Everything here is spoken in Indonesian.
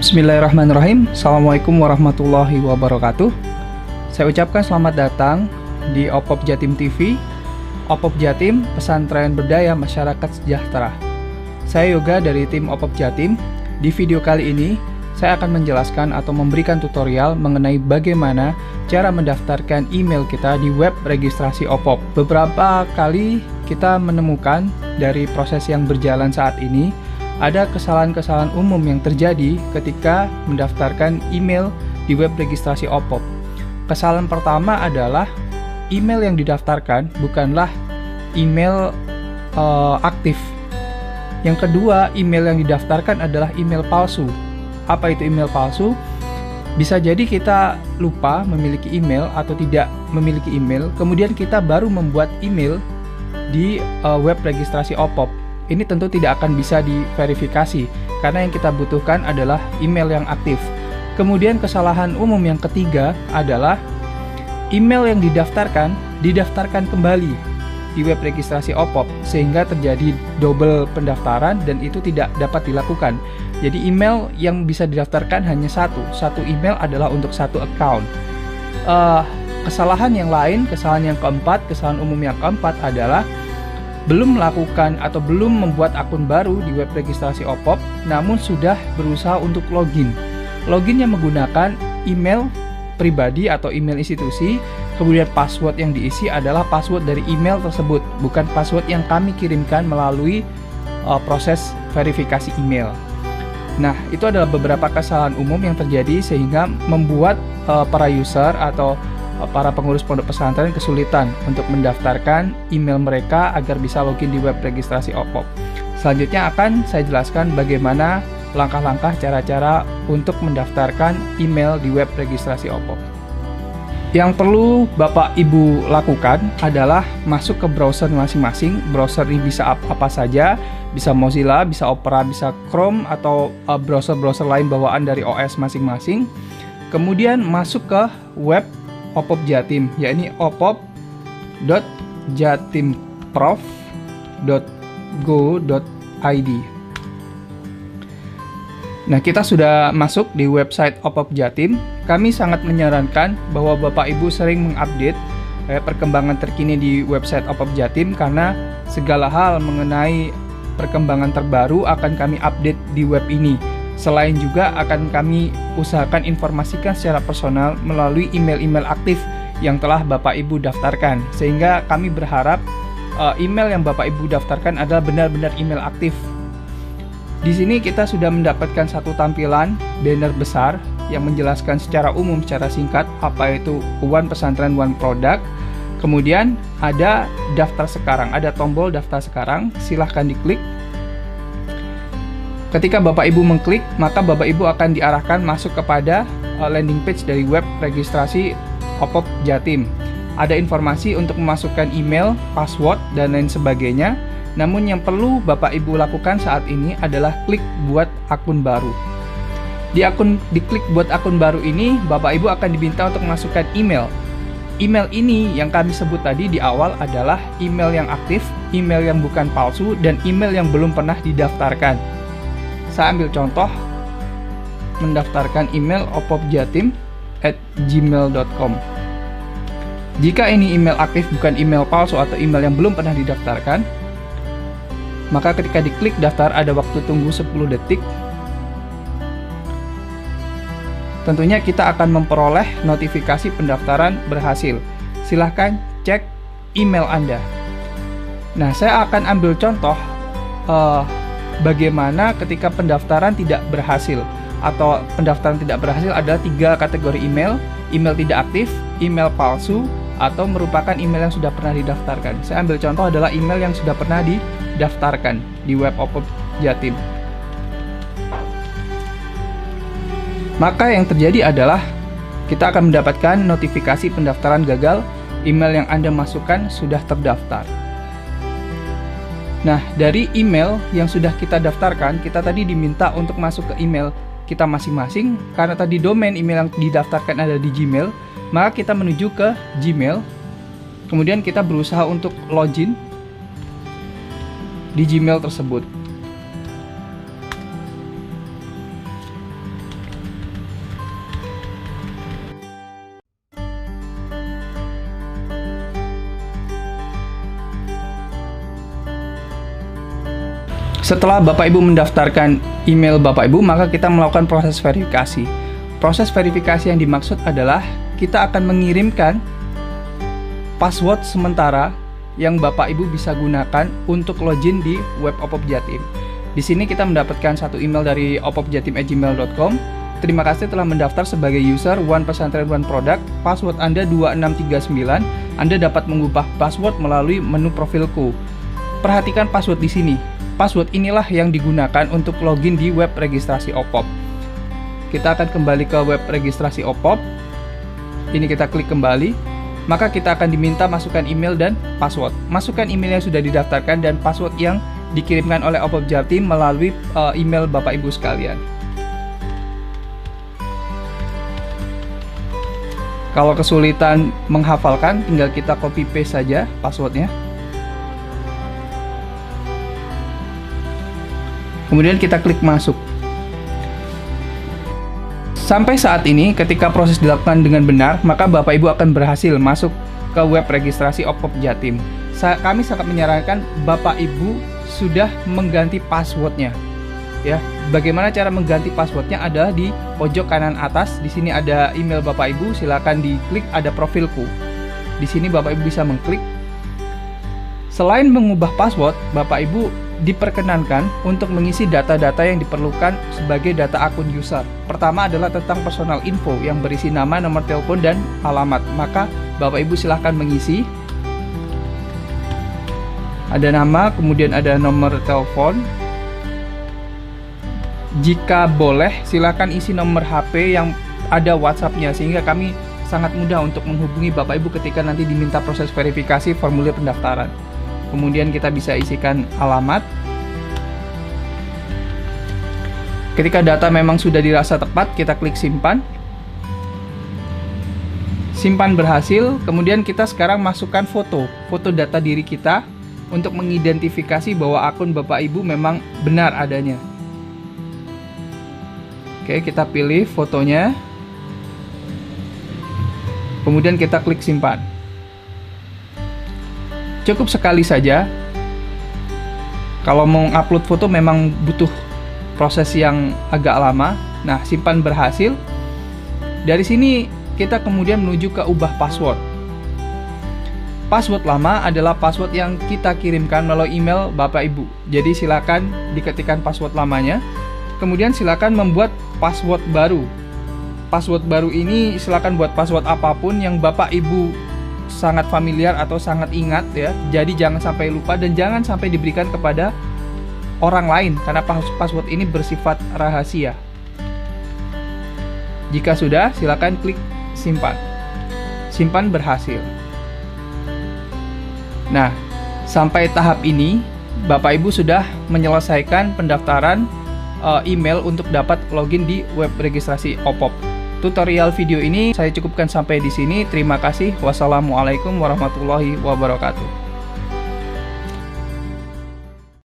Bismillahirrahmanirrahim. Assalamualaikum warahmatullahi wabarakatuh. Saya ucapkan selamat datang di OPOP Jatim TV. OPOP Jatim, pesantren berdaya masyarakat sejahtera. Saya Yoga dari tim OPOP Jatim. Di video kali ini, saya akan menjelaskan atau memberikan tutorial mengenai bagaimana cara mendaftarkan email kita di web registrasi OPOP. Beberapa kali kita menemukan dari proses yang berjalan saat ini, ada kesalahan-kesalahan umum yang terjadi ketika mendaftarkan email di web registrasi OPOP. Kesalahan pertama adalah email yang didaftarkan bukanlah email aktif. Yang kedua, email yang didaftarkan adalah email palsu. Apa itu email palsu? Bisa jadi kita lupa memiliki email atau tidak memiliki email, kemudian kita baru membuat email di web registrasi OPOP. Ini tentu tidak akan bisa diverifikasi, karena yang kita butuhkan adalah email yang aktif. Kemudian kesalahan umum yang ketiga adalah email yang didaftarkan kembali di web registrasi OPOP, sehingga terjadi double pendaftaran dan itu tidak dapat dilakukan. Jadi email yang bisa didaftarkan hanya satu email adalah untuk satu account. Kesalahan yang lain, kesalahan umum yang keempat adalah belum melakukan atau belum membuat akun baru di web registrasi OPOP, namun sudah berusaha untuk login. Loginnya menggunakan email pribadi atau email institusi, kemudian password yang diisi adalah password dari email tersebut, bukan password yang kami kirimkan melalui proses verifikasi email. Nah, itu adalah beberapa kesalahan umum yang terjadi sehingga membuat para user atau para pengurus pondok pesantren kesulitan untuk mendaftarkan email mereka agar bisa login di web registrasi OPOP. Selanjutnya akan saya jelaskan bagaimana langkah-langkah cara-cara untuk mendaftarkan email di web registrasi OPOP. Yang perlu Bapak Ibu lakukan adalah masuk ke browser masing-masing. Browser ini bisa apa saja, bisa Mozilla, bisa Opera, bisa Chrome, atau browser-browser lain bawaan dari OS masing-masing. Kemudian masuk ke web OPOP Jatim, yakni opop.jatimprof.go.id. Nah, kita sudah masuk di website OPOP Jatim. Kami sangat menyarankan bahwa Bapak Ibu sering mengupdate perkembangan terkini di website OPOP Jatim, karena segala hal mengenai perkembangan terbaru akan kami update di web ini. Selain juga akan kami usahakan informasikan secara personal melalui email-email aktif yang telah Bapak Ibu daftarkan, sehingga kami berharap email yang Bapak Ibu daftarkan adalah benar-benar email aktif. Di sini kita sudah mendapatkan satu tampilan banner besar yang menjelaskan secara umum, secara singkat apa itu One Pesantren One Product. Kemudian ada daftar sekarang, ada tombol daftar sekarang, silahkan diklik. Ketika Bapak Ibu mengklik, maka Bapak Ibu akan diarahkan masuk kepada landing page dari web registrasi OPOP Jatim. Ada informasi untuk memasukkan email, password, dan lain sebagainya. Namun yang perlu Bapak Ibu lakukan saat ini adalah klik buat akun baru. Di klik buat akun baru ini, Bapak Ibu akan diminta untuk memasukkan email. Email ini yang kami sebut tadi di awal adalah email yang aktif, email yang bukan palsu, dan email yang belum pernah didaftarkan. Saya ambil contoh mendaftarkan email opopjatim@gmail.com. Jika ini email aktif bukan email palsu atau email yang belum pernah didaftarkan, maka ketika diklik daftar ada waktu tunggu 10 detik. Tentunya kita akan memperoleh notifikasi pendaftaran berhasil. Silahkan cek email Anda. Nah, saya akan ambil contoh bagaimana ketika pendaftaran tidak berhasil, atau pendaftaran tidak berhasil adalah 3 kategori email: email tidak aktif, email palsu, atau merupakan email yang sudah pernah didaftarkan. Saya ambil contoh adalah email yang sudah pernah didaftarkan di web OPOP Jatim. Maka yang terjadi adalah kita akan mendapatkan notifikasi pendaftaran gagal, email yang Anda masukkan sudah terdaftar. Nah, dari email yang sudah kita daftarkan, kita tadi diminta untuk masuk ke email kita masing-masing. Karena tadi domain email yang didaftarkan ada di Gmail, maka kita menuju ke Gmail. Kemudian kita berusaha untuk login di Gmail tersebut. Setelah Bapak Ibu mendaftarkan email Bapak Ibu, maka kita melakukan proses verifikasi. Proses verifikasi yang dimaksud adalah kita akan mengirimkan password sementara yang Bapak Ibu bisa gunakan untuk login di web Opop Jatim. Di sini kita mendapatkan satu email dari opopjatim@gmail.com. Terima kasih telah mendaftar sebagai user One Pesantren One Product. Password Anda 2639. Anda dapat mengubah password melalui menu profilku. Perhatikan password di sini. Password inilah yang digunakan untuk login di web registrasi Opop. Kita akan kembali ke web registrasi Opop. Ini kita klik kembali. Maka kita akan diminta masukkan email dan password. Masukkan email yang sudah didaftarkan dan password yang dikirimkan oleh Opop Jatim melalui email Bapak Ibu sekalian. Kalau kesulitan menghafalkan, tinggal kita copy paste saja passwordnya. Kemudian kita klik masuk. Sampai saat ini, ketika proses dilakukan dengan benar, maka Bapak Ibu akan berhasil masuk ke web registrasi Opop Jatim. Kami sangat menyarankan Bapak Ibu sudah mengganti passwordnya. Ya, bagaimana cara mengganti passwordnya adalah di pojok kanan atas. Di sini ada email Bapak Ibu, silakan diklik, ada profilku. Di sini Bapak Ibu bisa mengklik. Selain mengubah password, Bapak Ibu diperkenankan untuk mengisi data-data yang diperlukan sebagai data akun user. Pertama adalah tentang personal info yang berisi nama, nomor telepon, dan alamat. Maka Bapak Ibu silahkan mengisi. Ada nama, kemudian ada nomor telepon. Jika boleh, silakan isi nomor HP yang ada WhatsApp-nya, sehingga kami sangat mudah untuk menghubungi Bapak Ibu ketika nanti diminta proses verifikasi formulir pendaftaran. Kemudian kita bisa isikan alamat. Ketika data memang sudah dirasa tepat, kita klik simpan. Simpan berhasil. Kemudian kita sekarang masukkan foto data diri kita untuk mengidentifikasi bahwa akun Bapak Ibu memang benar adanya. Oke, kita pilih fotonya. Kemudian kita klik simpan. Cukup sekali saja. Kalau mau upload foto memang butuh proses yang agak lama. Nah, simpan berhasil. Dari sini kita kemudian menuju ke ubah password. Password lama adalah password yang kita kirimkan melalui email Bapak Ibu. Jadi silakan diketikkan password lamanya. Kemudian silakan membuat password baru. Password baru ini silakan buat password apapun yang Bapak Ibu sangat familiar atau sangat ingat ya. Jadi jangan sampai lupa dan jangan sampai diberikan kepada orang lain karena password ini bersifat rahasia. Jika sudah, silakan klik simpan. Simpan berhasil. Nah, sampai tahap ini Bapak Ibu sudah menyelesaikan pendaftaran email untuk dapat login di web registrasi Opop. Tutorial video ini saya cukupkan sampai di sini. Terima kasih. Wassalamualaikum warahmatullahi wabarakatuh.